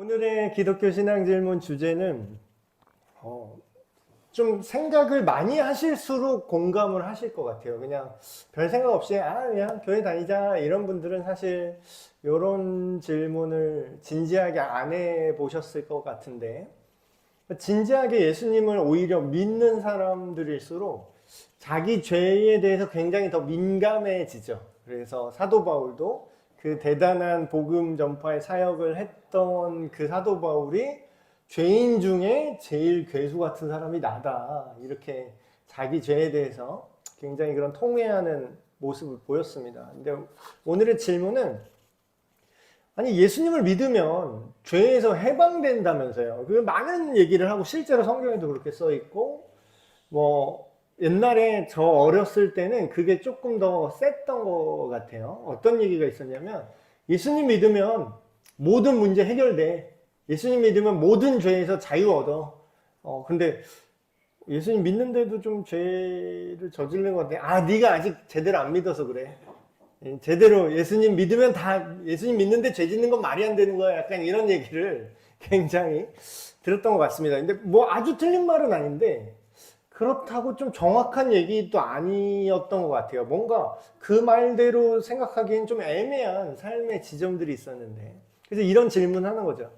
오늘의 기독교 신앙 질문 주제는 좀 생각을 많이 하실수록 공감을 하실 것 같아요. 그냥 별 생각 없이 그냥 교회 다니자 이런 분들은 사실 이런 질문을 진지하게 안 해보셨을 것 같은데, 진지하게 예수님을 오히려 믿는 사람들일수록 자기 죄에 대해서 굉장히 더 민감해지죠. 그래서 사도 바울도 그 대단한 복음 전파의 사역을 했던 그 사도 바울이 죄인 중에 제일 괴수 같은 사람이 나다, 이렇게 자기 죄에 대해서 굉장히 그런 통회하는 모습을 보였습니다. 근데 오늘의 질문은, 아니 예수님을 믿으면 죄에서 해방된다면서요. 그 많은 얘기를 하고 실제로 성경에도 그렇게 써 있고, 뭐 옛날에 저 어렸을 때는 그게 조금 더 셌던 것 같아요. 어떤 얘기가 있었냐면, 예수님 믿으면 모든 문제 해결돼. 예수님 믿으면 모든 죄에서 자유 얻어. 근데 예수님 믿는데도 좀 죄를 저지르는 것 같아. 네가 아직 제대로 안 믿어서 그래. 제대로 예수님 믿으면 다, 예수님 믿는데 죄 짓는 건 말이 안 되는 거야. 약간 이런 얘기를 굉장히 들었던 것 같습니다. 근데 뭐 아주 틀린 말은 아닌데, 그렇다고 좀 정확한 얘기도 아니었던 것 같아요. 뭔가 그 말대로 생각하기엔 좀 애매한 삶의 지점들이 있었는데, 그래서 이런 질문 하는 거죠.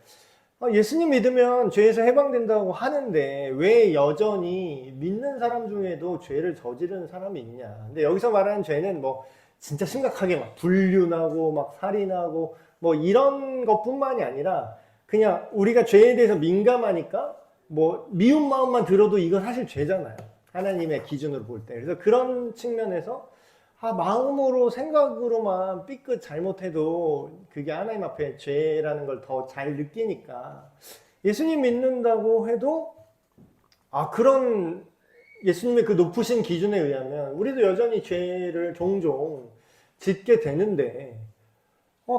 예수님 믿으면 죄에서 해방된다고 하는데 왜 여전히 믿는 사람 중에도 죄를 저지르는 사람이 있냐. 근데 여기서 말하는 죄는 뭐 진짜 심각하게 막 불륜하고 막 살인하고 뭐 이런 것뿐만이 아니라, 그냥 우리가 죄에 대해서 민감하니까 뭐 미운 마음만 들어도 이거 사실 죄잖아요. 하나님의 기준으로 볼 때. 그래서 그런 측면에서 마음으로 생각으로만 삐끗 잘못해도 그게 하나님 앞에 죄라는 걸 더 잘 느끼니까, 예수님 믿는다고 해도 그런 예수님의 그 높으신 기준에 의하면 우리도 여전히 죄를 종종 짓게 되는데,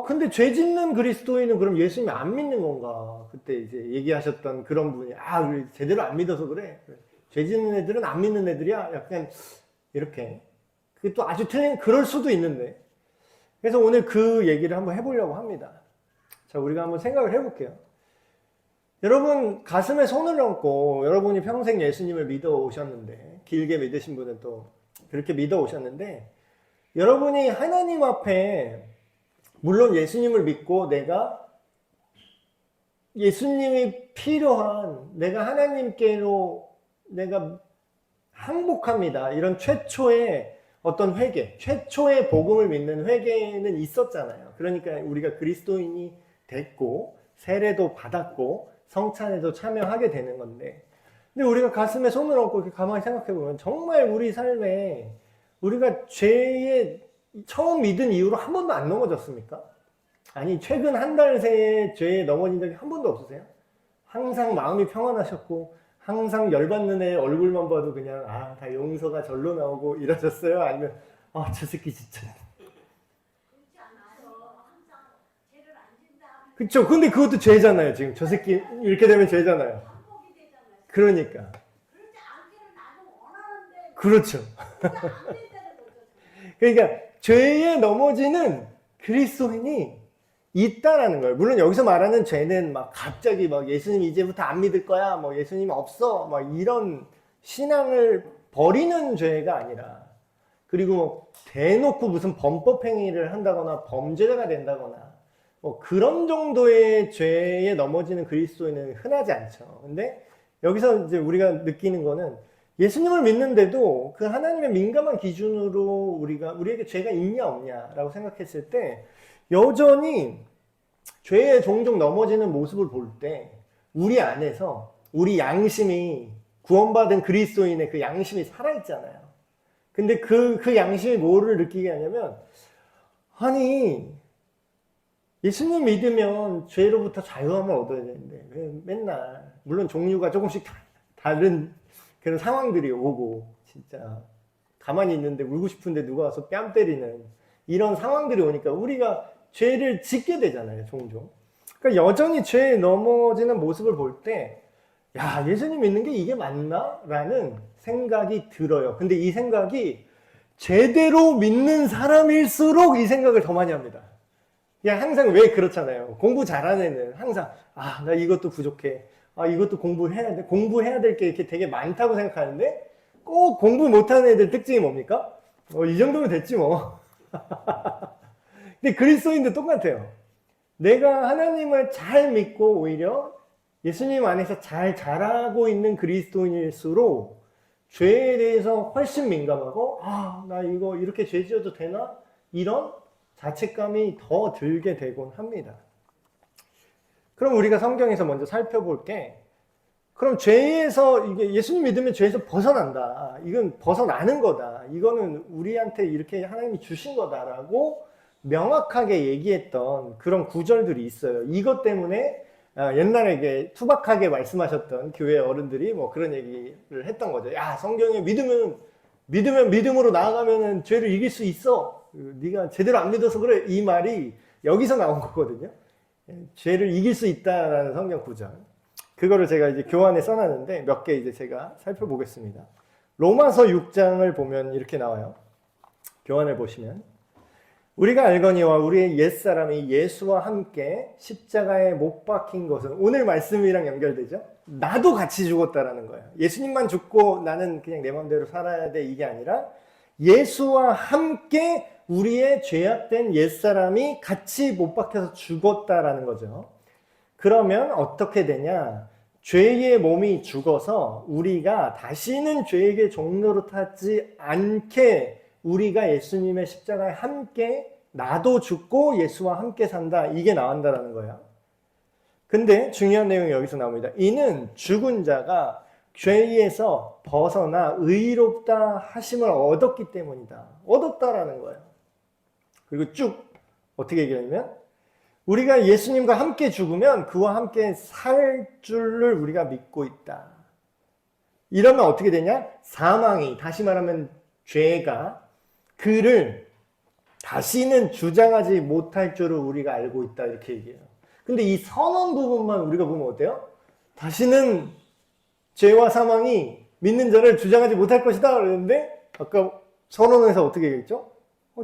근데 죄 짓는 그리스도인은 그럼 예수님 안 믿는 건가? 그때 이제 얘기하셨던 그런 분이, 우리 제대로 안 믿어서 그래. 죄 짓는 애들은 안 믿는 애들이야. 약간 이렇게. 그게 또 아주 틀린, 그럴 수도 있는데. 그래서 오늘 그 얘기를 한번 해보려고 합니다. 자, 우리가 한번 생각을 해볼게요. 여러분 가슴에 손을 얹고, 여러분이 평생 예수님을 믿어 오셨는데, 길게 믿으신 분은 또 그렇게 믿어 오셨는데, 여러분이 하나님 앞에, 물론 예수님을 믿고 내가 예수님이 필요한, 내가 하나님께로 내가 항복합니다, 이런 최초의 어떤 회개, 최초의 복음을 믿는 회개는 있었잖아요. 그러니까 우리가 그리스도인이 됐고 세례도 받았고 성찬에도 참여하게 되는 건데, 근데 우리가 가슴에 손을 얹고 이렇게 가만히 생각해 보면 정말 우리 삶에 우리가 죄에 처음 믿은 이후로 한 번도 안 넘어졌습니까? 아니 최근 한 달 새에 죄에 넘어진 적이 한 번도 없으세요? 항상 마음이 평안하셨고 항상 열받는 애 얼굴만 봐도 그냥 다 용서가 절로 나오고 이러셨어요? 아니면 저 새끼 진짜. 그쵸. 근데 그것도 죄잖아요. 지금 저 새끼 이렇게 되면 죄잖아요. 그러니까. 그렇죠. 그러니까 죄에 넘어지는 그리스도인이 있다라는 거예요. 물론 여기서 말하는 죄는 막 갑자기 막 예수님 이제부터 안 믿을 거야, 뭐 예수님 없어, 막 이런 신앙을 버리는 죄가 아니라, 그리고 뭐 대놓고 무슨 범법 행위를 한다거나 범죄자가 된다거나 뭐 그런 정도의 죄에 넘어지는 그리스도인은 흔하지 않죠. 근데 여기서 이제 우리가 느끼는 거는, 예수님을 믿는데도 그 하나님의 민감한 기준으로 우리에게 죄가 있냐 없냐라고 생각했을 때, 여전히 죄에 종종 넘어지는 모습을 볼 때 우리 안에서 우리 양심이, 구원받은 그리스도인의 그 양심이 살아있잖아요. 근데 그 양심이 뭐를 느끼게 하냐면, 예수님 믿으면 죄로부터 자유함을 얻어야 되는데 왜 맨날, 물론 종류가 조금씩 다른 그런 상황들이 오고, 진짜 가만히 있는데 울고 싶은데 누가 와서 뺨 때리는 이런 상황들이 오니까 우리가 죄를 짓게 되잖아요, 종종. 그러니까 여전히 죄에 넘어지는 모습을 볼 때, 예수님 믿는 게 이게 맞나? 라는 생각이 들어요. 근데 이 생각이 제대로 믿는 사람일수록 이 생각을 더 많이 합니다. 그냥 항상 왜 그렇잖아요. 공부 잘하는 애는 항상, 아, 나 이것도 부족해. 아, 이것도 공부해야 돼. 공부해야 될 게 이렇게 되게 많다고 생각하는데, 꼭 공부 못하는 애들 특징이 뭡니까? 이 정도면 됐지 뭐. 근데 그리스도인도 똑같아요. 내가 하나님을 잘 믿고 오히려 예수님 안에서 잘 자라고 있는 그리스도인일수록 죄에 대해서 훨씬 민감하고, 아, 나 이거 이렇게 죄 지어도 되나? 이런 자책감이 더 들게 되곤 합니다. 그럼 우리가 성경에서 먼저 살펴볼 게, 그럼 죄에서, 이게 예수님 믿으면 죄에서 벗어난다. 이건 벗어나는 거다. 이거는 우리한테 이렇게 하나님이 주신 거다라고 명확하게 얘기했던 그런 구절들이 있어요. 이것 때문에 옛날에 이게 투박하게 말씀하셨던 교회 어른들이 뭐 그런 얘기를 했던 거죠. 야, 성경에 믿으면 믿음으로 나아가면 죄를 이길 수 있어. 네가 제대로 안 믿어서 그래. 이 말이 여기서 나온 거거든요. 죄를 이길 수 있다라는 성경 구절. 그거를 제가 이제 교환에 써놨는데 몇 개 이제 제가 살펴보겠습니다. 로마서 6장을 보면 이렇게 나와요. 교환을 보시면, 우리가 알거니와 우리의 옛사람이 예수와 함께 십자가에 못 박힌 것은, 오늘 말씀이랑 연결되죠? 나도 같이 죽었다라는 거예요. 예수님만 죽고 나는 그냥 내 마음대로 살아야 돼, 이게 아니라 예수와 함께 우리의 죄악된 옛사람이 같이 못 박혀서 죽었다라는 거죠. 그러면 어떻게 되냐? 죄의 몸이 죽어서 우리가 다시는 죄에게 종노릇하지 않게 우리가 예수님의 십자가에 함께, 나도 죽고 예수와 함께 산다, 이게 나온다라는 거예요. 근데 중요한 내용이 여기서 나옵니다. 이는 죽은 자가 죄에서 벗어나 의롭다 하심을 얻었기 때문이다. 얻었다라는 거예요. 그리고 쭉 어떻게 얘기하냐면, 우리가 예수님과 함께 죽으면 그와 함께 살 줄을 우리가 믿고 있다. 이러면 어떻게 되냐? 사망이, 다시 말하면 죄가 그를 다시는 주장하지 못할 줄을 우리가 알고 있다, 이렇게 얘기해요. 근데 이 선언 부분만 우리가 보면 어때요? 다시는 죄와 사망이 믿는 자를 주장하지 못할 것이다 그랬는데, 아까 선언에서 어떻게 얘기했죠?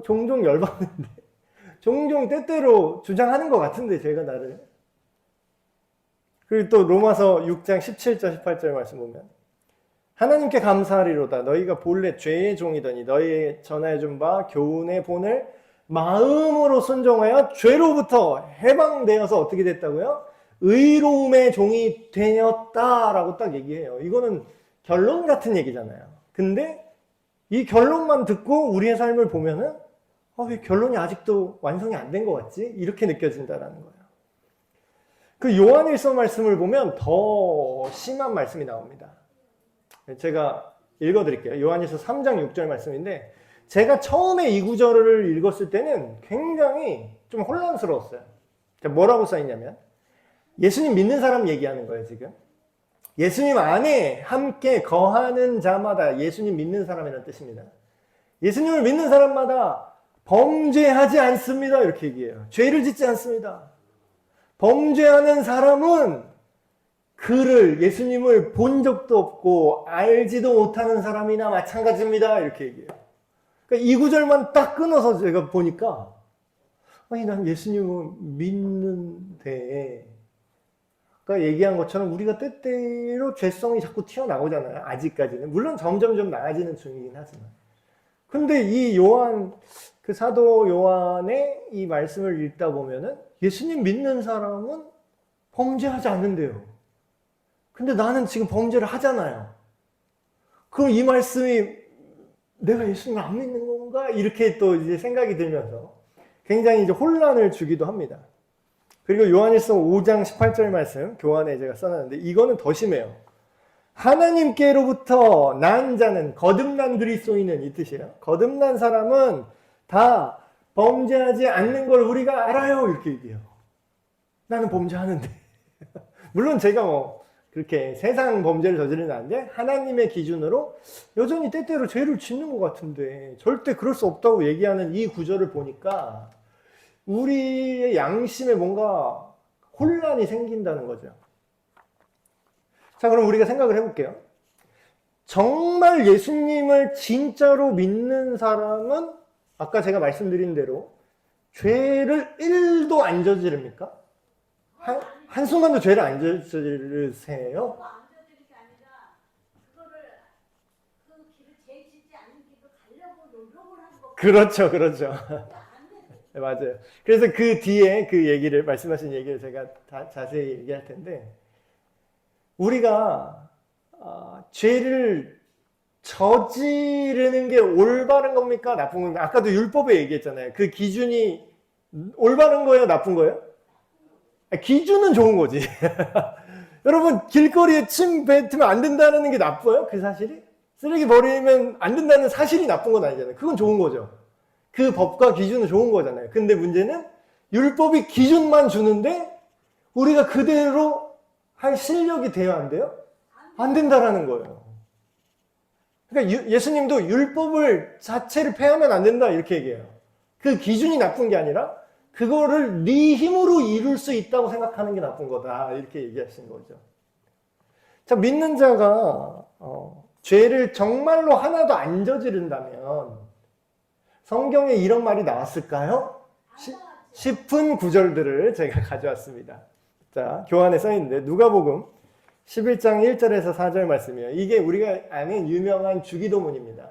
종종 열받는데 종종 때때로 주장하는 것 같은데, 제가 나를. 그리고 또 로마서 6장 17절 18절 말씀 보면, 하나님께 감사하리로다. 너희가 본래 죄의 종이더니 너희에 전하여준 바 교훈의 본을 마음으로 순종하여 죄로부터 해방되어서 어떻게 됐다고요? 의로움의 종이 되었다라고 딱 얘기해요. 이거는 결론 같은 얘기잖아요. 근데 이 결론만 듣고 우리의 삶을 보면은, 왜 결론이 아직도 완성이 안 된 것 같지? 이렇게 느껴진다라는 거예요. 그 요한일서 말씀을 보면 더 심한 말씀이 나옵니다. 제가 읽어드릴게요. 요한일서 3장 6절 말씀인데, 제가 처음에 이 구절을 읽었을 때는 굉장히 좀 혼란스러웠어요. 뭐라고 써있냐면, 예수님 믿는 사람 얘기하는 거예요, 지금. 예수님 안에 함께 거하는 자마다, 예수님 믿는 사람이라는 뜻입니다. 예수님을 믿는 사람마다 범죄하지 않습니다, 이렇게 얘기해요. 죄를 짓지 않습니다. 범죄하는 사람은 그를, 예수님을 본 적도 없고 알지도 못하는 사람이나 마찬가지입니다, 이렇게 얘기해요. 그러니까 이 구절만 딱 끊어서 제가 보니까, 아니, 난 예수님을 믿는데, 아까 얘기한 것처럼 우리가 때때로 죄성이 자꾸 튀어나오잖아요. 아직까지는. 물론 점점 좀 나아지는 중이긴 하지만. 근데 이 요한, 그 사도 요한의 이 말씀을 읽다 보면은 예수님 믿는 사람은 범죄하지 않는데요. 근데 나는 지금 범죄를 하잖아요. 그럼 이 말씀이 내가 예수님을 안 믿는 건가? 이렇게 또 이제 생각이 들면서 굉장히 이제 혼란을 주기도 합니다. 그리고 요한일서 5장 18절 말씀 교환에 제가 써놨는데, 이거는 더 심해요. 하나님께로부터 난 자는, 거듭난 그리스도인은 이 뜻이에요. 거듭난 사람은 다 범죄하지 않는 걸 우리가 알아요, 이렇게 얘기해요. 나는 범죄하는데. 물론 제가 뭐 그렇게 세상 범죄를 저지르는 아닌데, 하나님의 기준으로 여전히 때때로 죄를 짓는 것 같은데 절대 그럴 수 없다고 얘기하는 이 구절을 보니까 우리의 양심에 뭔가 혼란이 생긴다는 거죠. 자, 그럼 우리가 생각을 해볼게요. 정말 예수님을 진짜로 믿는 사람은 아까 제가 말씀드린 대로 죄를 1도 안 저지릅니까? 한순간도 죄를 안 저지르세요? 그거 안 저지르는 게 아니라 그거를 그 길을 죄 짓지 않는 길로 가려고 노력을 하는 거. 그렇죠, 그렇죠. 안 돼. 네, 맞아요. 그래서 그 뒤에 그 얘기를, 말씀하신 얘기를 제가 자세히 얘기할 텐데, 우리가 죄를 저지르는 게 올바른 겁니까? 나쁜 겁니까? 아까도 율법에 얘기했잖아요. 그 기준이 올바른 거예요? 나쁜 거예요? 기준은 좋은 거지. 여러분, 길거리에 침 뱉으면 안 된다는 게 나빠요? 그 사실이? 쓰레기 버리면 안 된다는 사실이 나쁜 건 아니잖아요. 그건 좋은 거죠. 그 법과 기준은 좋은 거잖아요. 근데 문제는 율법이 기준만 주는데 우리가 그대로 할 실력이 돼야 안 돼요? 안 된다라는 거예요. 그러니까 예수님도 율법을 자체를 폐하면 안 된다 이렇게 얘기해요. 그 기준이 나쁜 게 아니라 그거를 네 힘으로 이룰 수 있다고 생각하는 게 나쁜 거다 이렇게 얘기하신 거죠. 자, 믿는 자가 죄를 정말로 하나도 안 저지른다면 성경에 이런 말이 나왔을까요? 싶은 구절들을 제가 가져왔습니다. 자, 교환에 써 있는데 누가복음 11장 1절에서 4절 말씀이에요. 이게 우리가 아는 유명한 주기도문입니다.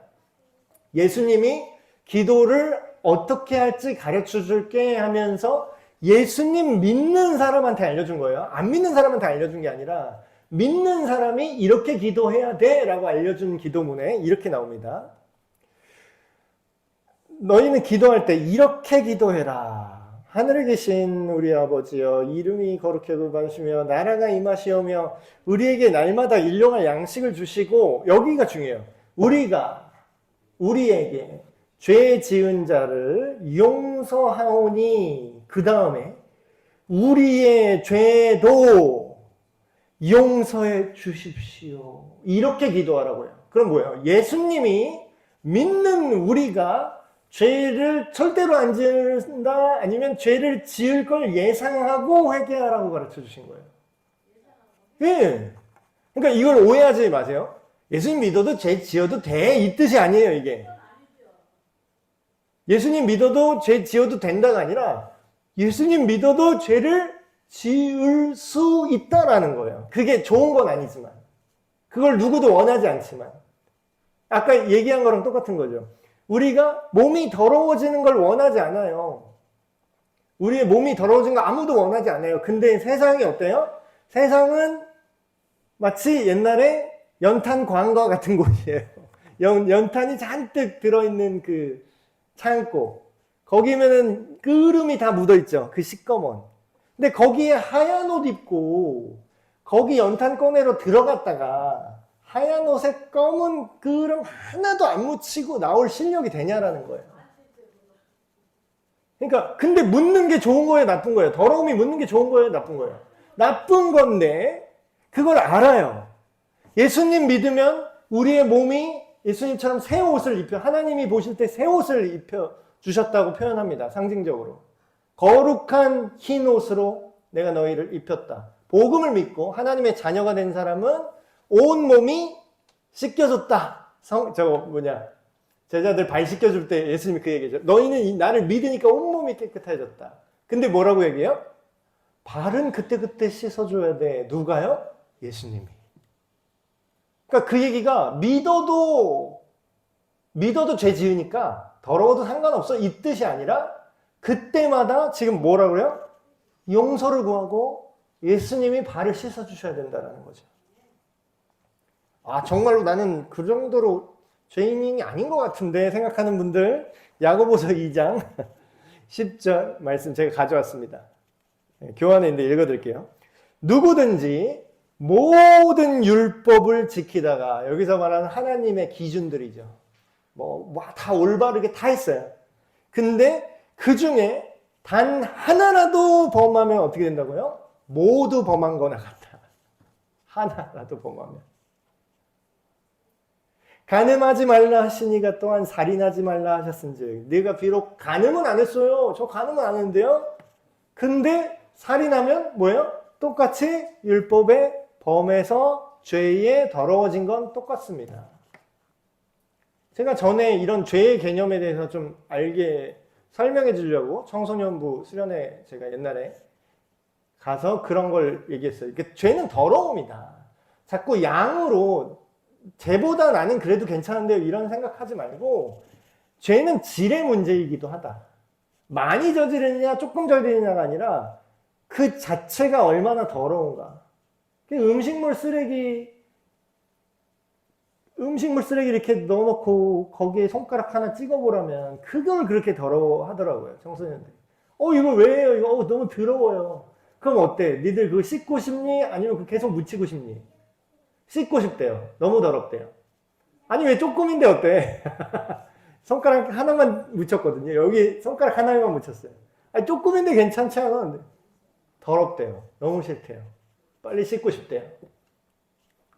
예수님이 기도를 어떻게 할지 가르쳐 줄게 하면서 예수님 믿는 사람한테 알려준 거예요. 안 믿는 사람한테 알려준 게 아니라 믿는 사람이 이렇게 기도해야 돼 라고 알려준 기도문에 이렇게 나옵니다. 너희는 기도할 때 이렇게 기도해라. 하늘에 계신 우리 아버지여, 이름이 거룩히 받으시며 나라가 임하시오며 우리에게 날마다 일용할 양식을 주시고, 여기가 중요해요. 우리가 우리에게 죄 지은 자를 용서하오니, 그 다음에 우리의 죄도 용서해 주십시오. 이렇게 기도하라고요. 그럼 뭐예요? 예수님이 믿는 우리가 죄를 절대로 안 지은다, 아니면 죄를 지을 걸 예상하고 회개하라고 가르쳐 주신 거예요. 예. 그러니까 이걸 오해하지 마세요. 예수님 믿어도 죄 지어도 돼, 이 뜻이 아니에요, 이게. 예수님 믿어도 죄 지어도 된다가 아니라 예수님 믿어도 죄를 지을 수 있다라는 거예요. 그게 좋은 건 아니지만, 그걸 누구도 원하지 않지만, 아까 얘기한 거랑 똑같은 거죠. 우리가 몸이 더러워지는 걸 원하지 않아요. 우리의 몸이 더러워지는 거 아무도 원하지 않아요. 근데 세상이 어때요? 세상은 마치 옛날에 연탄광과 같은 곳이에요. 연탄이 잔뜩 들어있는 그 창고. 거기면은 끄름이 다 묻어있죠. 그 시꺼먼. 근데 거기에 하얀 옷 입고 거기 연탄 꺼내로 들어갔다가 하얀 옷에 검은 그름 하나도 안 묻히고 나올 실력이 되냐라는 거예요. 그러니까 근데 묻는 게 좋은 거예요, 나쁜 거예요? 더러움이 묻는 게 좋은 거예요, 나쁜 거예요? 나쁜 건데 그걸 알아요. 예수님 믿으면 우리의 몸이 예수님처럼 새 옷을 입혀, 하나님이 보실 때 새 옷을 입혀 주셨다고 표현합니다. 상징적으로. 거룩한 흰 옷으로 내가 너희를 입혔다. 복음을 믿고 하나님의 자녀가 된 사람은 온 몸이 씻겨졌다. 제자들 발 씻겨줄 때 예수님이 그 얘기죠. 너희는 나를 믿으니까 온몸이 깨끗해졌다. 근데 뭐라고 얘기해요? 발은 그때그때 씻어줘야 돼. 누가요? 예수님이. 그러니까 그 얘기가 믿어도 죄 지으니까 더러워도 상관없어 이 뜻이 아니라 그때마다 지금 뭐라고요? 용서를 구하고 예수님이 발을 씻어주셔야 된다는 거죠. 아, 정말로 나는 그 정도로 죄인이 아닌 것 같은데 생각하는 분들, 야고보서 2장 10절 말씀 제가 가져왔습니다. 교환에 있는데 읽어드릴게요. 누구든지 모든 율법을 지키다가, 여기서 말하는 하나님의 기준들이죠. 다 올바르게 다 했어요. 근데 그 중에 단 하나라도 범하면 어떻게 된다고요? 모두 범한 거나 같다. 하나라도 범하면. 간음하지 말라 하시니가 또한 살인하지 말라 하셨은즉 네가 비록 간음은 안 했어요. 저 간음은 안 했는데요. 근데 살인하면 뭐예요? 똑같이 율법의 범해서 죄에 더러워진 건 똑같습니다. 제가 전에 이런 죄의 개념에 대해서 좀 알게 설명해 주려고 청소년부 수련회 제가 옛날에 가서 그런 걸 얘기했어요. 그러니까 죄는 더러움이다. 자꾸 양으로 쟤보다 나는 그래도 괜찮은데 이런 생각하지 말고 죄는 질의 문제이기도 하다. 많이 저지르느냐 조금 저지르느냐가 아니라 그 자체가 얼마나 더러운가. 음식물 쓰레기 이렇게 넣어놓고 거기에 손가락 하나 찍어보라면 그걸 그렇게 더러워하더라고요, 청소년들이. 이거 왜 해요? 이거 너무 더러워요. 그럼 어때? 니들 그거 씻고 싶니? 아니면 계속 묻히고 싶니? 씻고 싶대요. 너무 더럽대요. 아니 왜 조금인데 어때? 손가락 하나만 묻혔거든요. 여기 손가락 하나만 묻혔어요. 아니 조금인데 괜찮지 않아? 더럽대요. 너무 싫대요. 빨리 씻고 싶대요.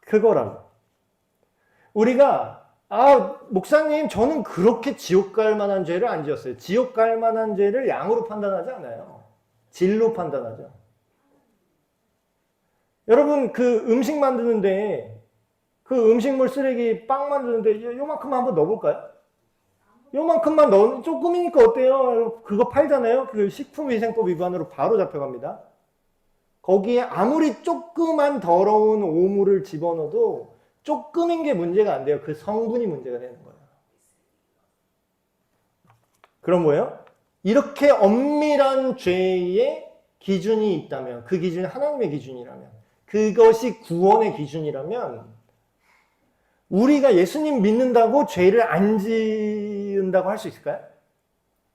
그거라고. 우리가 목사님 저는 그렇게 지옥 갈 만한 죄를 안 지었어요. 지옥 갈 만한 죄를 양으로 판단하지 않아요. 질로 판단하죠. 여러분 그 음식 만드는데 그 음식물 쓰레기 빵 만드는데 요만큼만 한번 넣어볼까요? 요만큼만 조금이니까 어때요? 그거 팔잖아요. 그 식품위생법 위반으로 바로 잡혀갑니다. 거기에 아무리 조그만 더러운 오물을 집어넣어도 조금인 게 문제가 안 돼요. 그 성분이 문제가 되는 거예요. 그럼 뭐예요? 이렇게 엄밀한 죄의 기준이 있다면, 그 기준이 하나님의 기준이라면, 그것이 구원의 기준이라면 우리가 예수님 믿는다고 죄를 안 지은다고 할 수 있을까요?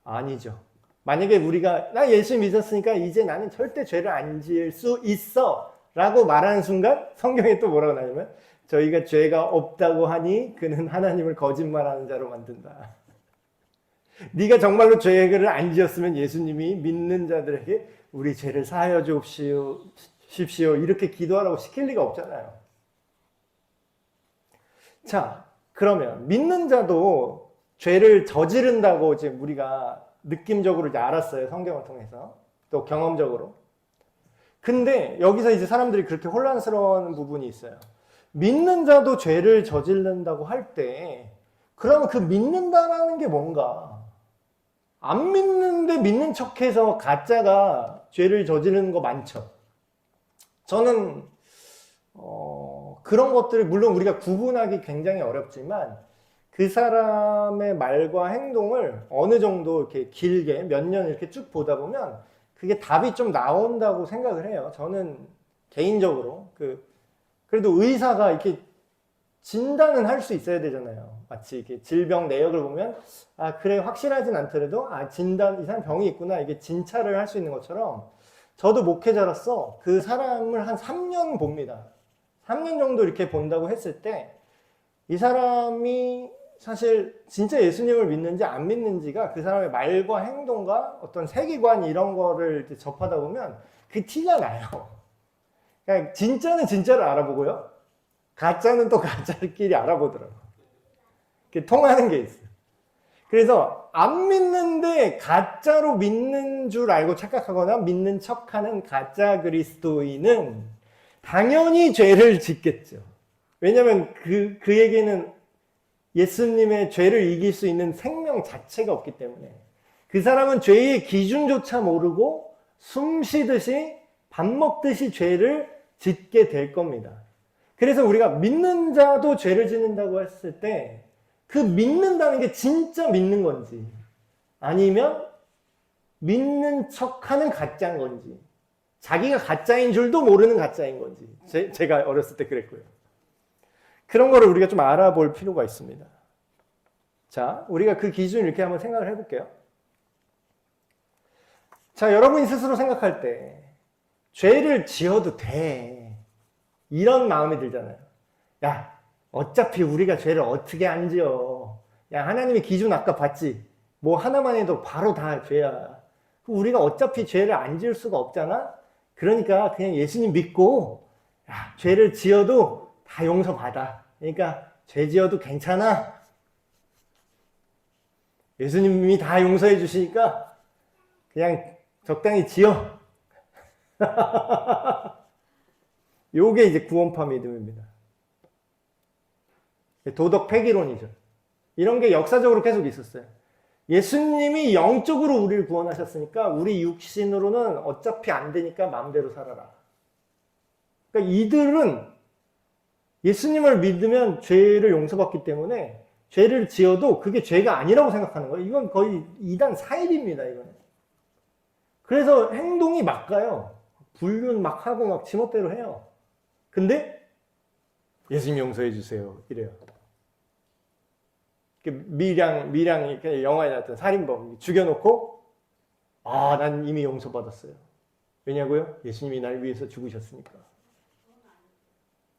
아니죠. 만약에 우리가 나 예수 믿었으니까 이제 나는 절대 죄를 안 지을 수 있어 라고 말하는 순간 성경에 또 뭐라고 나냐면 저희가 죄가 없다고 하니 그는 하나님을 거짓말하는 자로 만든다. 네가 정말로 죄를 안 지었으면 예수님이 믿는 자들에게 우리 죄를 사하여 주십시오 이렇게 기도하라고 시킬 리가 없잖아요. 자, 그러면 믿는 자도 죄를 저지른다고 지금 우리가 느낌적으로 이제 알았어요. 성경을 통해서. 또 경험적으로. 근데 여기서 이제 사람들이 그렇게 혼란스러운 부분이 있어요. 믿는 자도 죄를 저지른다고 할 때, 그러면 그 믿는다라는 게 뭔가? 안 믿는데 믿는 척해서 가짜가 죄를 저지르는 거 많죠. 저는 그런 것들을 물론 우리가 구분하기 굉장히 어렵지만 그 사람의 말과 행동을 어느 정도 이렇게 길게 몇 년 이렇게 쭉 보다 보면 그게 답이 좀 나온다고 생각을 해요. 저는 개인적으로 그래도 의사가 이렇게 진단은 할 수 있어야 되잖아요. 마치 이렇게 질병 내역을 보면 그래 확실하진 않더라도 진단 이 사람 병이 있구나 이게 진찰을 할 수 있는 것처럼 저도 목회자로서 그 사람을 한 3년 봅니다. 3년 정도 이렇게 본다고 했을 때 이 사람이 사실 진짜 예수님을 믿는지 안 믿는지가 그 사람의 말과 행동과 어떤 세계관 이런 거를 접하다 보면 그 티가 나요. 그러니까 진짜는 진짜를 알아보고요. 가짜는 또 가짜끼리 알아보더라고요. 통하는 게 있어요. 그래서 안 믿는데 가짜로 믿는 줄 알고 착각하거나 믿는 척하는 가짜 그리스도인은 당연히 죄를 짓겠죠. 왜냐하면 그에게는 예수님의 죄를 이길 수 있는 생명 자체가 없기 때문에 그 사람은 죄의 기준조차 모르고 숨 쉬듯이 밥 먹듯이 죄를 짓게 될 겁니다. 그래서 우리가 믿는 자도 죄를 짓는다고 했을 때 그 믿는다는 게 진짜 믿는 건지 아니면 믿는 척하는 가짜인 건지 자기가 가짜인 줄도 모르는 가짜인 건지 제가 어렸을 때 그랬고요. 그런 거를 우리가 좀 알아볼 필요가 있습니다. 자, 우리가 그 기준을 이렇게 한번 생각을 해볼게요. 자, 여러분이 스스로 생각할 때 죄를 지어도 돼 이런 마음이 들잖아요. 야, 어차피 우리가 죄를 어떻게 안 지어. 야, 하나님의 기준 아까 봤지? 뭐 하나만 해도 바로 다 죄야. 우리가 어차피 죄를 안 지을 수가 없잖아? 그러니까 그냥 예수님 믿고 야, 죄를 지어도 다 용서받아. 그러니까 죄 지어도 괜찮아. 예수님이 다 용서해 주시니까 그냥 적당히 지어. 요게 이제 구원파 믿음입니다. 도덕 폐기론이죠. 이런 게 역사적으로 계속 있었어요. 예수님이 영적으로 우리를 구원하셨으니까 우리 육신으로는 어차피 안 되니까 마음대로 살아라. 그러니까 이들은 예수님을 믿으면 죄를 용서받기 때문에 죄를 지어도 그게 죄가 아니라고 생각하는 거예요. 이건 거의 이단 사일입니다, 이거는. 그래서 행동이 막 가요. 불륜 막 하고 막 지멋대로 해요. 근데 예수님 용서해 주세요. 이래요. 미량 영화에 나왔던 살인범 죽여놓고 난 이미 용서받았어요. 왜냐고요? 예수님이 날 위해서 죽으셨으니까.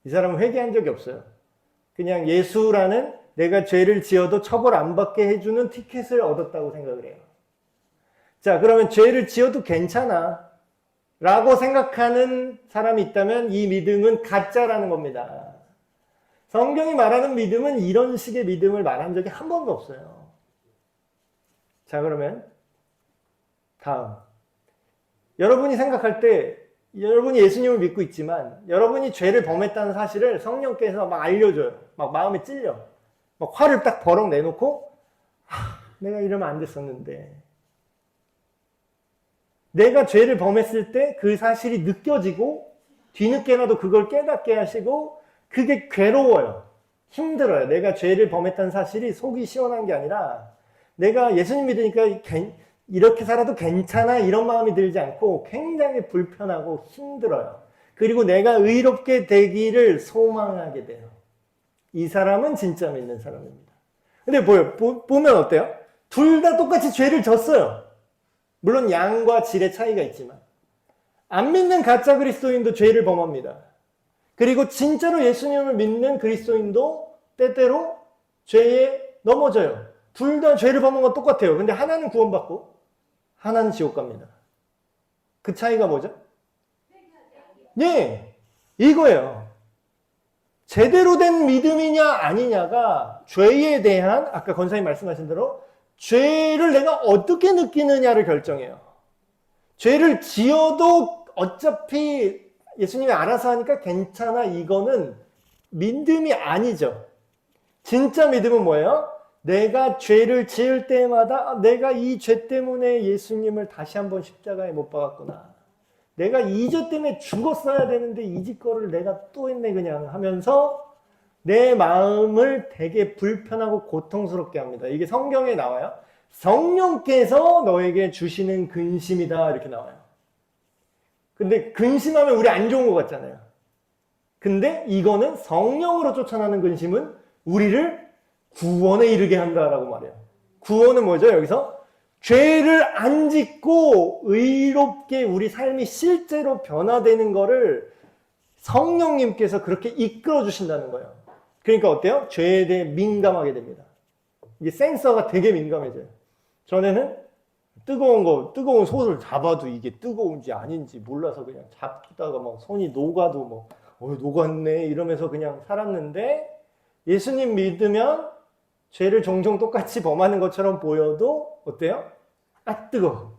이 사람은 회개한 적이 없어요. 그냥 예수라는 내가 죄를 지어도 처벌 안 받게 해주는 티켓을 얻었다고 생각을 해요. 자, 그러면 죄를 지어도 괜찮아 라고 생각하는 사람이 있다면 이 믿음은 가짜라는 겁니다. 성경이 말하는 믿음은 이런 식의 믿음을 말한 적이 한 번도 없어요. 자, 그러면 다음. 여러분이 생각할 때 여러분이 예수님을 믿고 있지만 여러분이 죄를 범했다는 사실을 성령께서 막 알려줘요. 막 마음에 찔려. 막 화를 딱 버럭 내놓고 내가 이러면 안 됐었는데. 내가 죄를 범했을 때 그 사실이 느껴지고 뒤늦게라도 그걸 깨닫게 하시고 그게 괴로워요. 힘들어요. 내가 죄를 범했다는 사실이 속이 시원한 게 아니라 내가 예수님 믿으니까 이렇게 살아도 괜찮아 이런 마음이 들지 않고 굉장히 불편하고 힘들어요. 그리고 내가 의롭게 되기를 소망하게 돼요. 이 사람은 진짜 믿는 사람입니다. 근데 보면 어때요? 둘 다 똑같이 죄를 졌어요. 물론 양과 질의 차이가 있지만 안 믿는 가짜 그리스도인도 죄를 범합니다. 그리고 진짜로 예수님을 믿는 그리스도인도 때때로 죄에 넘어져요. 둘 다 죄를 범한 건 똑같아요. 근데 하나는 구원받고 하나는 지옥 갑니다. 그 차이가 뭐죠? 네, 이거예요. 제대로 된 믿음이냐 아니냐가 죄에 대한 아까 권사님 말씀하신 대로 죄를 내가 어떻게 느끼느냐를 결정해요. 죄를 지어도 어차피 예수님이 알아서 하니까 괜찮아 이거는 믿음이 아니죠. 진짜 믿음은 뭐예요? 내가 죄를 지을 때마다 내가 이 죄 때문에 예수님을 다시 한번 십자가에 못 박았구나. 내가 이 죄 때문에 죽었어야 되는데 이 짓거리를 내가 또 했네 그냥 하면서 내 마음을 되게 불편하고 고통스럽게 합니다. 이게 성경에 나와요. 성령께서 너에게 주시는 근심이다 이렇게 나와요. 근데 근심하면 우리 안 좋은 것 같잖아요. 근데 이거는 성령으로 쫓아나는 근심은 우리를 구원에 이르게 한다라고 말해요. 구원은 뭐죠? 여기서 죄를 안 짓고 의롭게 우리 삶이 실제로 변화되는 거를 성령님께서 그렇게 이끌어 주신다는 거예요. 그러니까 어때요? 죄에 대해 민감하게 됩니다. 이게 센서가 되게 민감해져요. 전에는 뜨거운 솥을 잡아도 이게 뜨거운지 아닌지 몰라서 그냥 잡다가 막 손이 녹아도 녹았네 이러면서 그냥 살았는데 예수님 믿으면 죄를 종종 똑같이 범하는 것처럼 보여도 어때요? 뜨거워.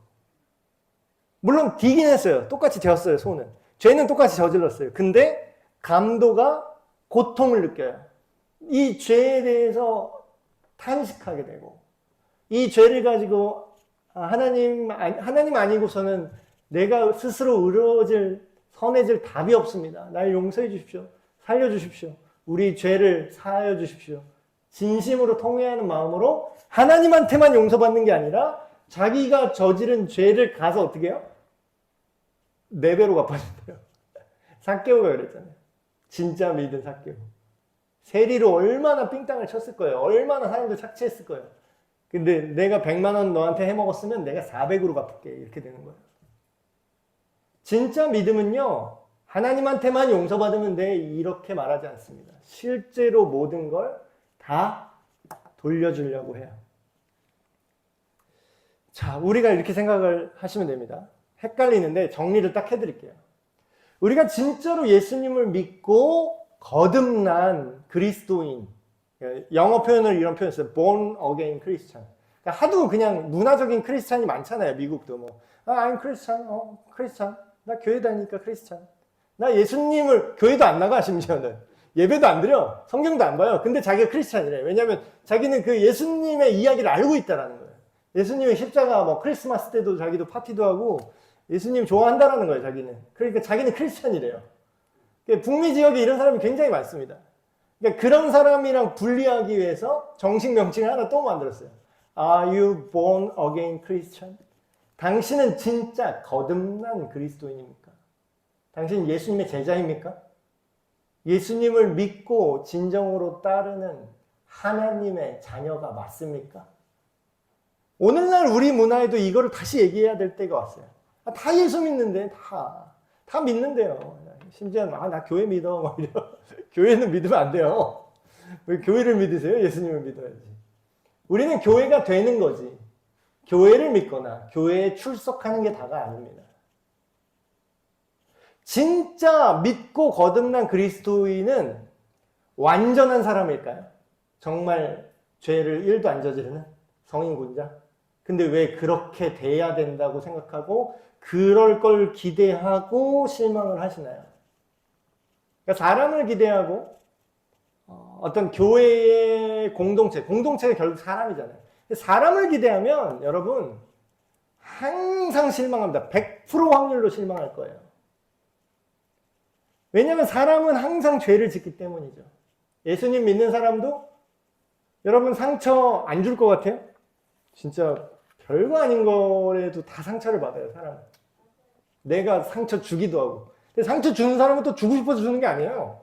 물론 디긴 했어요. 똑같이 되었어요, 손은. 죄는 똑같이 저질렀어요. 근데 감도가 고통을 느껴요. 이 죄에 대해서 탄식하게 되고 이 죄를 가지고 하나님 아니고서는 내가 스스로 선해질 답이 없습니다. 날 용서해 주십시오. 살려주십시오. 우리 죄를 사하여 주십시오. 진심으로 통회하는 마음으로 하나님한테만 용서받는 게 아니라 자기가 저지른 죄를 가서 어떻게 해요? 4배로 갚아준대요. 삭개오가 그랬잖아요. 진짜 믿은 삭개오. 세리로 얼마나 삥땅을 쳤을 거예요. 얼마나 사람들 착취했을 거예요. 근데 내가 100만 원 너한테 해먹었으면 내가 400으로 갚을게. 이렇게 되는 거예요. 진짜 믿음은요. 하나님한테만 용서받으면 돼. 이렇게 말하지 않습니다. 실제로 모든 걸 다 돌려주려고 해요. 자, 우리가 이렇게 생각을 하시면 됩니다. 헷갈리는데 정리를 딱 해드릴게요. 우리가 진짜로 예수님을 믿고 거듭난 그리스도인, 영어 표현을 이런 표현 써요. born again Christian. 그러니까 하도 그냥 문화적인 크리스찬이 많잖아요. 미국도 I'm Christian, 크리스찬. 나 교회 다니니까 크리스찬. 나 예수님을 교회도 안 나가 심지어는. 예배도 안 드려. 성경도 안 봐요. 근데 자기가 크리스찬이래. 왜냐하면 자기는 그 예수님의 이야기를 알고 있다라는 거예요. 예수님의 십자가 뭐 크리스마스 때도 자기도 파티도 하고 예수님 좋아한다라는 거예요, 자기는. 그러니까 자기는 크리스천이래요. 북미 지역에 이런 사람이 굉장히 많습니다. 그러니까 그런 사람이랑 분리하기 위해서 정식 명칭을 하나 또 만들었어요. Are you born again Christian? 당신은 진짜 거듭난 그리스도인입니까? 당신 예수님의 제자입니까? 예수님을 믿고 진정으로 따르는 하나님의 자녀가 맞습니까? 오늘날 우리 문화에도 이거를 다시 얘기해야 될 때가 왔어요. 다 예수 믿는데, 다 믿는데요. 심지어, 나 교회 믿어. 뭐 이런. 교회는 믿으면 안 돼요. 왜 교회를 믿으세요? 예수님을 믿어야지. 우리는 교회가 되는 거지. 교회를 믿거나 교회에 출석하는 게 다가 아닙니다. 진짜 믿고 거듭난 그리스도인은 완전한 사람일까요? 정말 죄를 1도 안 저지르는 성인군자? 근데 왜 그렇게 돼야 된다고 생각하고 그럴 걸 기대하고 실망을 하시나요? 그러니까 사람을 기대하고 어떤 교회의 공동체가 결국 사람이잖아요. 사람을 기대하면 여러분 항상 실망합니다. 100% 확률로 실망할 거예요. 왜냐하면 사람은 항상 죄를 짓기 때문이죠. 예수님 믿는 사람도 여러분 상처 안 줄 것 같아요? 진짜 별거 아닌 거라도 다 상처를 받아요, 사람은. 내가 상처 주기도 하고. 근데 상처 주는 사람은 또 주고 싶어서 주는 게 아니에요.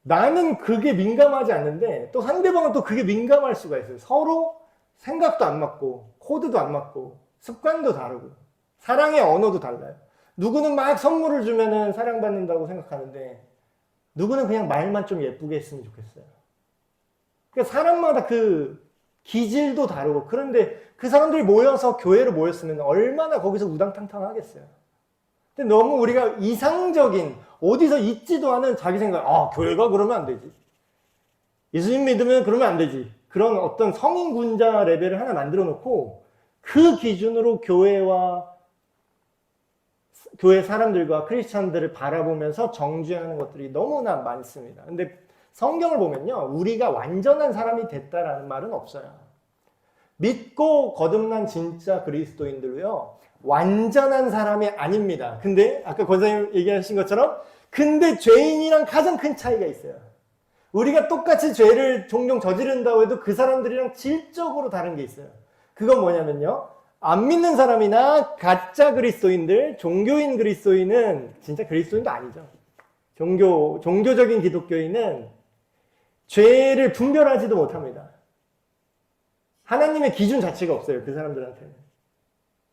나는 그게 민감하지 않는데 또 상대방은 또 그게 민감할 수가 있어요. 서로 생각도 안 맞고 코드도 안 맞고 습관도 다르고 사랑의 언어도 달라요. 누구는 막 선물을 주면은 사랑받는다고 생각하는데 누구는 그냥 말만 좀 예쁘게 했으면 좋겠어요. 그러니까 사람마다 그 기질도 다르고 그런데 그 사람들이 모여서 교회로 모였으면 얼마나 거기서 우당탕탕 하겠어요. 근데 너무 우리가 이상적인 어디서 있지도 않은 자기 생각, 교회가 그러면 안 되지. 예수님 믿으면 그러면 안 되지. 그런 어떤 성인군자 레벨을 하나 만들어 놓고 그 기준으로 교회 사람들과 크리스찬들을 바라보면서 정죄하는 것들이 너무나 많습니다. 근데 성경을 보면요, 우리가 완전한 사람이 됐다라는 말은 없어요. 믿고 거듭난 진짜 그리스도인들도요, 완전한 사람이 아닙니다. 근데 아까 권사님 얘기하신 것처럼 근데 죄인이랑 가장 큰 차이가 있어요. 우리가 똑같이 죄를 종종 저지른다고 해도 그 사람들이랑 질적으로 다른 게 있어요. 그건 뭐냐면요, 안 믿는 사람이나 가짜 그리스도인들, 종교인 그리스도인은 진짜 그리스도인도 아니죠. 종교적인 기독교인은 죄를 분별하지도 못합니다. 하나님의 기준 자체가 없어요, 그 사람들한테는.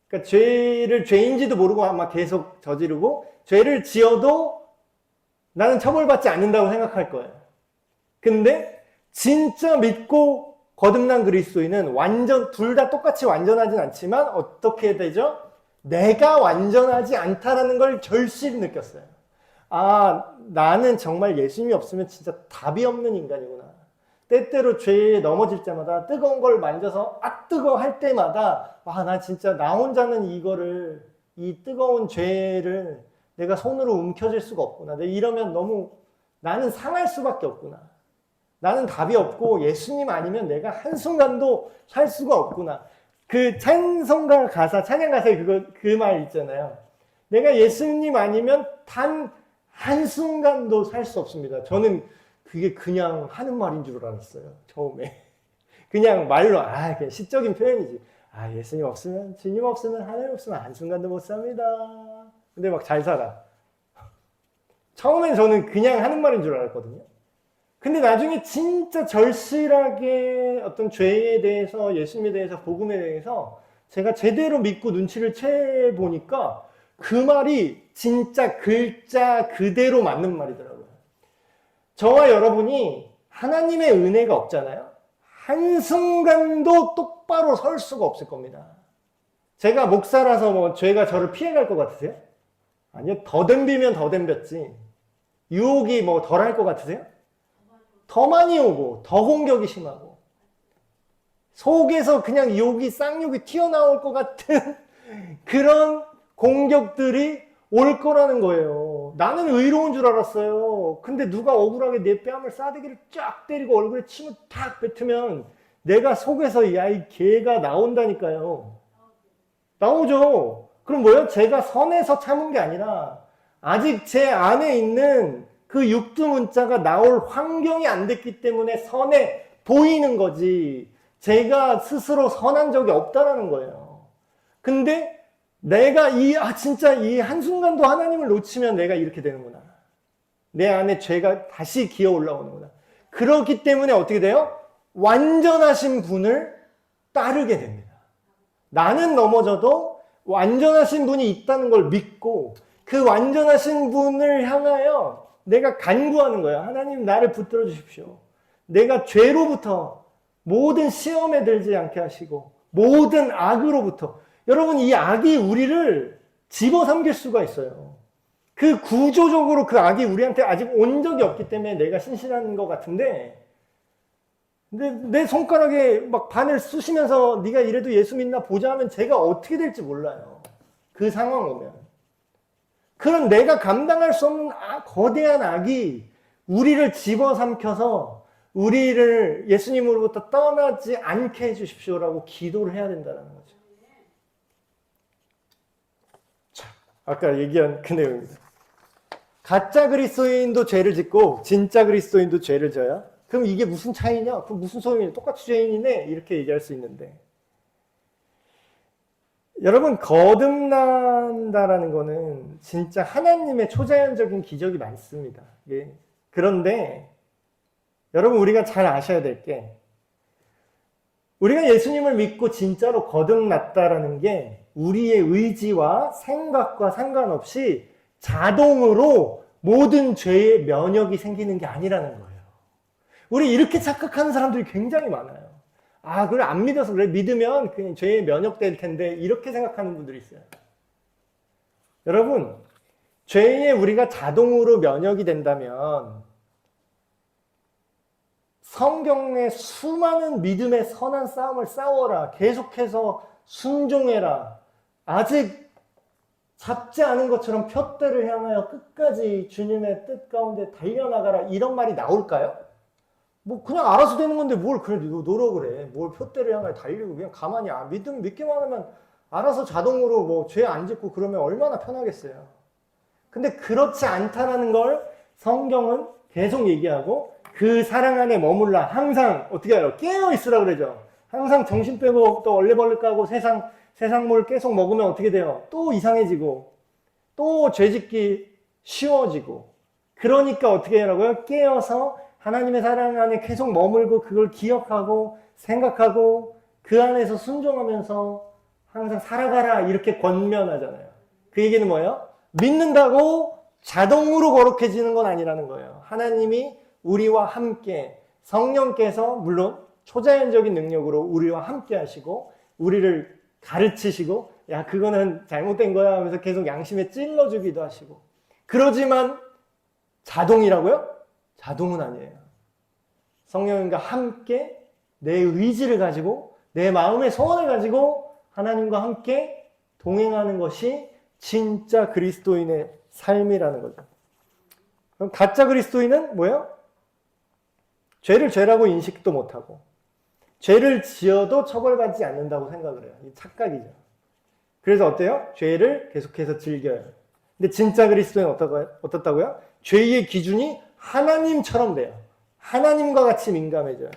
그러니까 죄를 죄인지도 모르고 아마 계속 저지르고 죄를 지어도 나는 처벌받지 않는다고 생각할 거예요. 근데 진짜 믿고 거듭난 그리스도인은 둘 다 똑같이 완전하진 않지만 어떻게 되죠? 내가 완전하지 않다라는 걸 절실히 느꼈어요. 나는 정말 예수님이 없으면 진짜 답이 없는 인간이구나. 때때로 죄에 넘어질 때마다 뜨거운 걸 만져서 뜨거워 할 때마다 나 진짜 나 혼자는 이 뜨거운 죄를 내가 손으로 움켜쥘 수가 없구나. 이러면 너무 나는 상할 수밖에 없구나. 나는 답이 없고 예수님 아니면 내가 한순간도 살 수가 없구나. 그 찬양 가사에 그 말 있잖아요. 내가 예수님 아니면 단 한순간도 살 수 없습니다. 저는 그게 그냥 하는 말인 줄 알았어요, 처음에. 그냥 말로, 그냥 시적인 표현이지. 예수님 없으면, 주님 없으면, 하나님 없으면 한순간도 못 삽니다. 근데 막 잘 살아. 처음엔 저는 그냥 하는 말인 줄 알았거든요. 근데 나중에 진짜 절실하게 어떤 죄에 대해서, 예수님에 대해서, 복음에 대해서 제가 제대로 믿고 눈치를 채보니까 그 말이 진짜 글자 그대로 맞는 말이더라고요. 저와 여러분이 하나님의 은혜가 없잖아요. 한순간도 똑바로 설 수가 없을 겁니다. 제가 목사라서 죄가 저를 피해갈 것 같으세요? 아니요. 더 덤비면 더 덤볐지. 유혹이 덜 할 것 같으세요? 더 많이 오고 더 공격이 심하고 속에서 그냥 쌍욕이 튀어나올 것 같은 그런 공격들이 올 거라는 거예요. 나는 의로운 줄 알았어요. 근데 누가 억울하게 내 뺨을 싸대기를 쫙 때리고 얼굴에 침을 탁 뱉으면 내가 속에서 야, 이 개가 나온다니까요. 나오죠. 그럼 뭐예요? 제가 선에서 참은 게 아니라 아직 제 안에 있는 그 육두문자가 나올 환경이 안 됐기 때문에 선에 보이는 거지. 제가 스스로 선한 적이 없다라는 거예요. 근데 내가 진짜 이 한순간도 하나님을 놓치면 내가 이렇게 되는구나. 내 안에 죄가 다시 기어 올라오는구나. 그렇기 때문에 어떻게 돼요? 완전하신 분을 따르게 됩니다. 나는 넘어져도 완전하신 분이 있다는 걸 믿고 그 완전하신 분을 향하여 내가 간구하는 거예요. 하나님 나를 붙들어 주십시오. 내가 죄로부터 모든 시험에 들지 않게 하시고 모든 악으로부터 여러분 이 악이 우리를 집어삼킬 수가 있어요. 그 구조적으로 그 악이 우리한테 아직 온 적이 없기 때문에 내가 신실한 것 같은데 근데 내 손가락에 막 바늘 쑤시면서 네가 이래도 예수 믿나 보자 하면 제가 어떻게 될지 몰라요. 그 상황 오면. 그런 내가 감당할 수 없는 거대한 악이 우리를 집어삼켜서 우리를 예수님으로부터 떠나지 않게 해주십시오라고 기도를 해야 된다는 거죠. 자, 아까 얘기한 그 내용입니다. 가짜 그리스도인도 죄를 짓고 진짜 그리스도인도 죄를 져요. 그럼 이게 무슨 차이냐? 그럼 무슨 소용이냐? 똑같이 죄인이네? 이렇게 얘기할 수 있는데 여러분 거듭난다라는 거는 진짜 하나님의 초자연적인 기적이 많습니다. 그런데 여러분 우리가 잘 아셔야 될 게 우리가 예수님을 믿고 진짜로 거듭났다라는 게 우리의 의지와 생각과 상관없이 자동으로 모든 죄의 면역이 생기는 게 아니라는 거예요. 우리 이렇게 착각하는 사람들이 굉장히 많아요. 그걸 안 믿어서 그래. 믿으면 그냥 죄에 면역될 텐데 이렇게 생각하는 분들이 있어요. 여러분 죄에 우리가 자동으로 면역이 된다면 성경의 수많은 믿음의 선한 싸움을 싸워라. 계속해서 순종해라. 아직 잡지 않은 것처럼 표대를 향하여 끝까지 주님의 뜻 가운데 달려나가라. 이런 말이 나올까요? 뭐 그냥 알아서 되는 건데 뭘 그래 노력을 해. 뭘 표대를 향하여 달리고 그냥 가만히 믿기만 하면 알아서 자동으로 뭐 죄 안 짓고 그러면 얼마나 편하겠어요. 근데 그렇지 않다라는 걸 성경은 계속 얘기하고 그 사랑 안에 머물라. 항상 어떻게 해요? 깨어 있으라 그러죠. 항상 정신 빼고 또 얼레벌레 까고 세상물 계속 먹으면 어떻게 돼요? 또 이상해지고 또 죄짓기 쉬워지고 그러니까 어떻게 하라고요? 깨어서 하나님의 사랑 안에 계속 머물고 그걸 기억하고 생각하고 그 안에서 순종하면서 항상 살아가라 이렇게 권면하잖아요. 그 얘기는 뭐예요? 믿는다고 자동으로 거룩해지는 건 아니라는 거예요. 하나님이 우리와 함께 성령께서 물론 초자연적인 능력으로 우리와 함께 하시고 우리를 가르치시고 야 그거는 잘못된 거야 하면서 계속 양심에 찔러주기도 하시고 그러지만 자동이라고요? 자동은 아니에요. 성령님과 함께 내 의지를 가지고 내 마음의 소원을 가지고 하나님과 함께 동행하는 것이 진짜 그리스도인의 삶이라는 거죠. 그럼 가짜 그리스도인은 뭐예요? 죄를 죄라고 인식도 못하고 죄를 지어도 처벌받지 않는다고 생각을 해요. 이 착각이죠. 그래서 어때요? 죄를 계속해서 즐겨요. 근데 진짜 그리스도인은 어떻다고요? 죄의 기준이 하나님처럼 돼요. 하나님과 같이 민감해져요.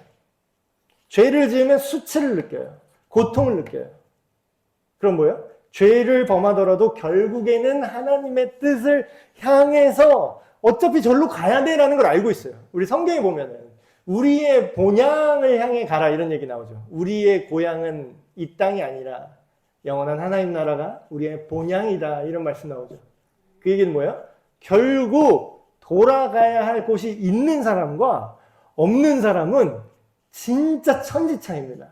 죄를 지으면 수치를 느껴요. 고통을 느껴요. 그럼 뭐예요? 죄를 범하더라도 결국에는 하나님의 뜻을 향해서 어차피 절로 가야 돼라는 걸 알고 있어요. 우리 성경에 보면은 우리의 본향을 향해 가라 이런 얘기 나오죠. 우리의 고향은 이 땅이 아니라 영원한 하나님 나라가 우리의 본향이다 이런 말씀 나오죠. 그 얘기는 뭐예요? 결국 돌아가야 할 곳이 있는 사람과 없는 사람은 진짜 천지차이입니다.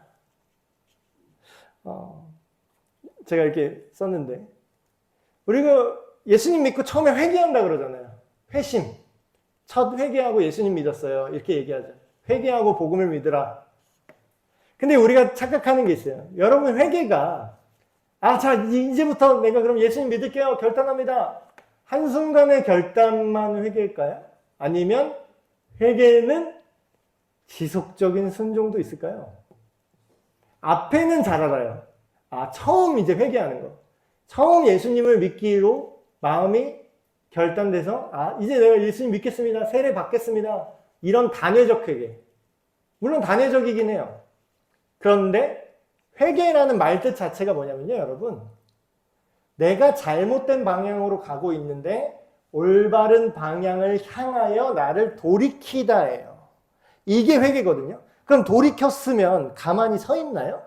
제가 이렇게 썼는데 우리가 예수님 믿고 처음에 회개한다 그러잖아요. 회심. 첫 회개하고 예수님 믿었어요. 이렇게 얘기하죠. 회개하고 복음을 믿으라. 근데 우리가 착각하는 게 있어요. 여러분 회개가 자 이제부터 내가 그럼 예수님 믿을게요. 결단합니다. 한순간의 결단만 회개일까요? 아니면 회개는 지속적인 순종도 있을까요? 앞에는 잘 알아요. 처음 이제 회개하는 거. 처음 예수님을 믿기로 마음이 결단돼서 이제 내가 예수님 믿겠습니다. 세례 받겠습니다. 이런 단회적 회개. 물론 단회적이긴 해요. 그런데 회개라는 말뜻 자체가 뭐냐면요, 여러분. 내가 잘못된 방향으로 가고 있는데 올바른 방향을 향하여 나를 돌이키다예요. 이게 회개거든요. 그럼 돌이켰으면 가만히 서 있나요?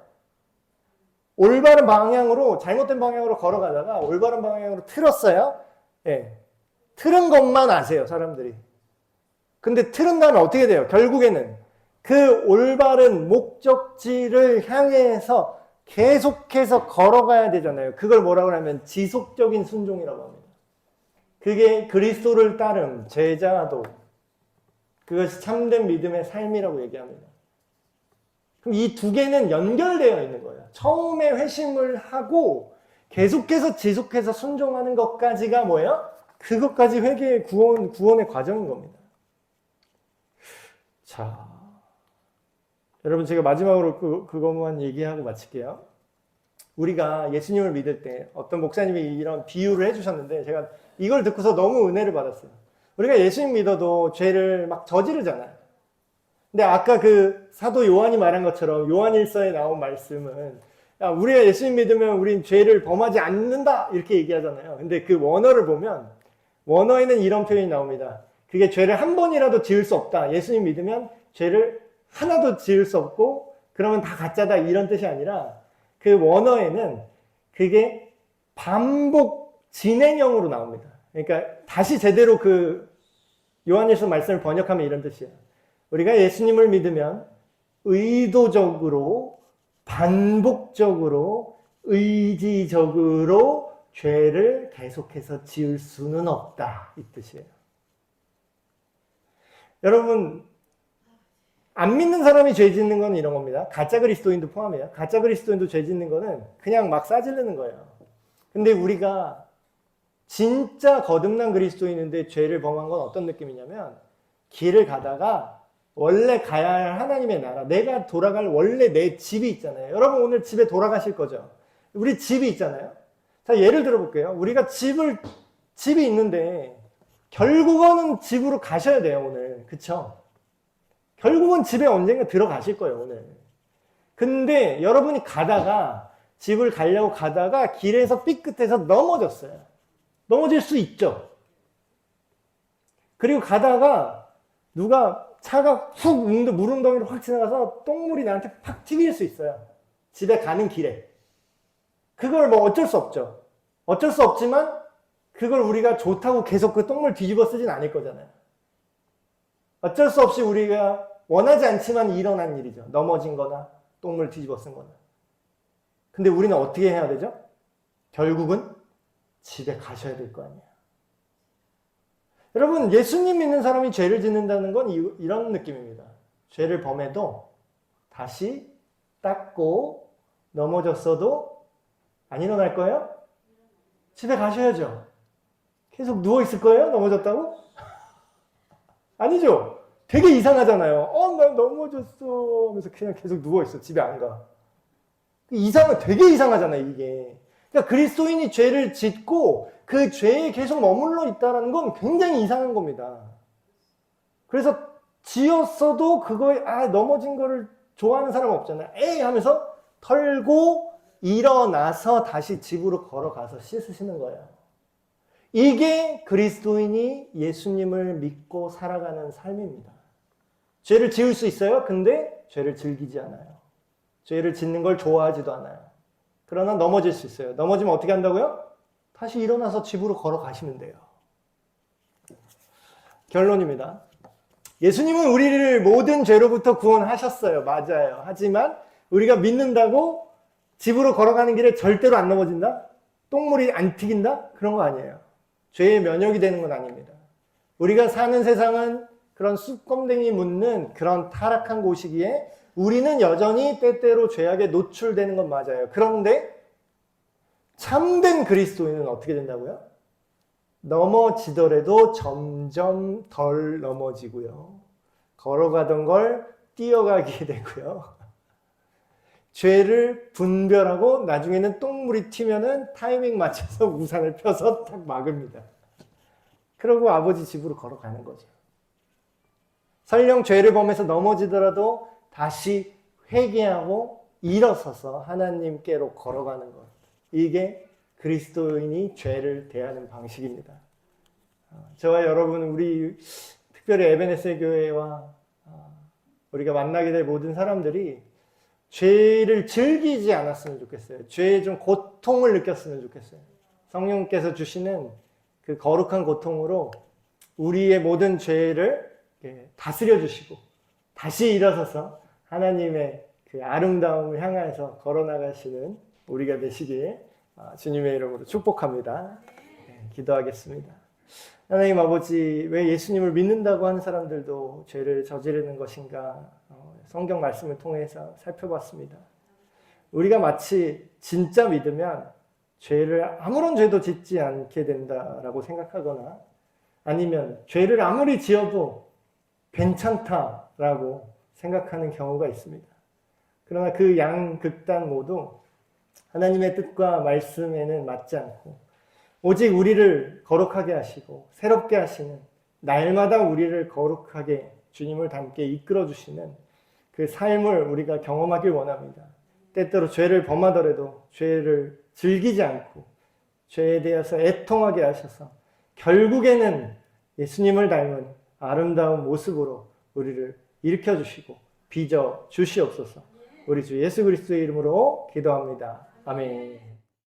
올바른 방향으로, 잘못된 방향으로 걸어가다가 올바른 방향으로 틀었어요? 예. 틀은 것만 아세요, 사람들이. 근데 틀은 다음에 어떻게 돼요? 결국에는 그 올바른 목적지를 향해서 계속해서 걸어가야 되잖아요. 그걸 뭐라고 하면 지속적인 순종이라고 합니다. 그게 그리스도를 따름, 제자도, 그것이 참된 믿음의 삶이라고 얘기합니다. 그럼 이 두 개는 연결되어 있는 거예요. 처음에 회심을 하고 계속해서 지속해서 순종하는 것까지가 뭐예요? 그것까지 회개의 구원의 과정인 겁니다. 자, 여러분 제가 마지막으로 그것만 얘기하고 마칠게요. 우리가 예수님을 믿을 때 어떤 목사님이 이런 비유를 해주셨는데 제가 이걸 듣고서 너무 은혜를 받았어요. 우리가 예수님 믿어도 죄를 막 저지르잖아요. 근데 아까 그 사도 요한이 말한 것처럼 요한일서에 나온 말씀은 우리가 예수님 믿으면 우린 죄를 범하지 않는다 이렇게 얘기하잖아요. 근데 그 원어를 보면 원어에는 이런 표현이 나옵니다. 그게 죄를 한 번이라도 지을 수 없다. 예수님 믿으면 죄를 하나도 지을 수 없고 그러면 다 가짜다 이런 뜻이 아니라 그 원어에는 그게 반복 진행형으로 나옵니다. 그러니까 다시 제대로 그 요한일서 말씀을 번역하면 이런 뜻이에요. 우리가 예수님을 믿으면 의도적으로 반복적으로 의지적으로 죄를 계속해서 지을 수는 없다 이 뜻이에요. 여러분 안 믿는 사람이 죄 짓는 건 이런 겁니다. 가짜 그리스도인도 포함해요. 가짜 그리스도인도 죄 짓는 거는 그냥 막 싸지르는 거예요. 근데 우리가 진짜 거듭난 그리스도인인데 죄를 범한 건 어떤 느낌이냐면 길을 가다가 원래 가야 할 하나님의 나라, 내가 돌아갈 원래 내 집이 있잖아요. 여러분 오늘 집에 돌아가실 거죠? 우리 집이 있잖아요. 자, 예를 들어 볼게요. 우리가 집이 있는데 결국은 집으로 가셔야 돼요, 오늘. 그쵸? 결국은 집에 언젠가 들어가실 거예요, 오늘. 근데 여러분이 가다가 집을 가려고 가다가 길에서 삐끗해서 넘어졌어요. 넘어질 수 있죠. 그리고 가다가 누가 차가 훅 물웅덩이로 확 지나가서 똥물이 나한테 팍 튀길 수 있어요. 집에 가는 길에. 그걸 뭐 어쩔 수 없죠. 어쩔 수 없지만 그걸 우리가 좋다고 계속 그 똥물 뒤집어 쓰진 않을 거잖아요. 어쩔 수 없이 우리가 원하지 않지만 일어난 일이죠. 넘어진 거나 똥물 뒤집어 쓴 거나. 근데 우리는 어떻게 해야 되죠? 결국은 집에 가셔야 될 거 아니에요. 여러분 예수님 믿는 사람이 죄를 짓는다는 건 이런 느낌입니다. 죄를 범해도 다시 닦고 넘어졌어도 안 일어날 거예요? 집에 가셔야죠. 계속 누워있을 거예요? 넘어졌다고? 아니죠. 되게 이상하잖아요. 나 넘어졌어 하면서 그냥 계속 누워있어. 집에 안 가. 되게 이상하잖아요, 이게. 그러니까 그리스도인이 죄를 짓고 그 죄에 계속 머물러 있다는 건 굉장히 이상한 겁니다. 그래서 지었어도 그거에 넘어진 거를 좋아하는 사람 없잖아요. 에이 하면서 털고 일어나서 다시 집으로 걸어가서 씻으시는 거예요. 이게 그리스도인이 예수님을 믿고 살아가는 삶입니다. 죄를 지을 수 있어요. 근데 죄를 즐기지 않아요. 죄를 짓는 걸 좋아하지도 않아요. 그러나 넘어질 수 있어요. 넘어지면 어떻게 한다고요? 다시 일어나서 집으로 걸어가시면 돼요. 결론입니다. 예수님은 우리를 모든 죄로부터 구원하셨어요. 맞아요. 하지만 우리가 믿는다고 집으로 걸어가는 길에 절대로 안 넘어진다? 똥물이 안 튀긴다? 그런 거 아니에요. 죄의 면역이 되는 건 아닙니다. 우리가 사는 세상은 그런 쑥검댕이 묻는 그런 타락한 곳이기에 우리는 여전히 때때로 죄악에 노출되는 건 맞아요. 그런데 참된 그리스도인은 어떻게 된다고요? 넘어지더라도 점점 덜 넘어지고요. 걸어가던 걸 뛰어가게 되고요. 죄를 분별하고 나중에는 똥물이 튀면은 타이밍 맞춰서 우산을 펴서 딱 막습니다. 그러고 아버지 집으로 걸어가는 거죠. 설령 죄를 범해서 넘어지더라도 다시 회개하고 일어서서 하나님께로 걸어가는 것. 이게 그리스도인이 죄를 대하는 방식입니다. 저와 여러분, 우리 특별히 에베네셀 교회와 우리가 만나게 될 모든 사람들이 죄를 즐기지 않았으면 좋겠어요. 죄에 좀 고통을 느꼈으면 좋겠어요. 성령께서 주시는 그 거룩한 고통으로 우리의 모든 죄를 다스려 주시고 다시 일어서서 하나님의 그 아름다움을 향해서 걸어나가시는 우리가 되시길 주님의 이름으로 축복합니다. 기도하겠습니다. 하나님 아버지, 왜 예수님을 믿는다고 하는 사람들도 죄를 저지르는 것인가 성경 말씀을 통해서 살펴봤습니다. 우리가 마치 진짜 믿으면 죄를 아무런 죄도 짓지 않게 된다라고 생각하거나 아니면 죄를 아무리 지어도 괜찮다라고 생각하는 경우가 있습니다. 그러나 그 양극단 모두 하나님의 뜻과 말씀에는 맞지 않고 오직 우리를 거룩하게 하시고 새롭게 하시는 날마다 우리를 거룩하게 주님을 닮게 이끌어 주시는 그 삶을 우리가 경험하길 원합니다. 때때로 죄를 범하더라도 죄를 즐기지 않고 죄에 대해서 애통하게 하셔서 결국에는 예수님을 닮은 아름다운 모습으로 우리를 일으켜 주시고 빚어 주시옵소서. 우리 주 예수 그리스도의 이름으로 기도합니다. 아멘.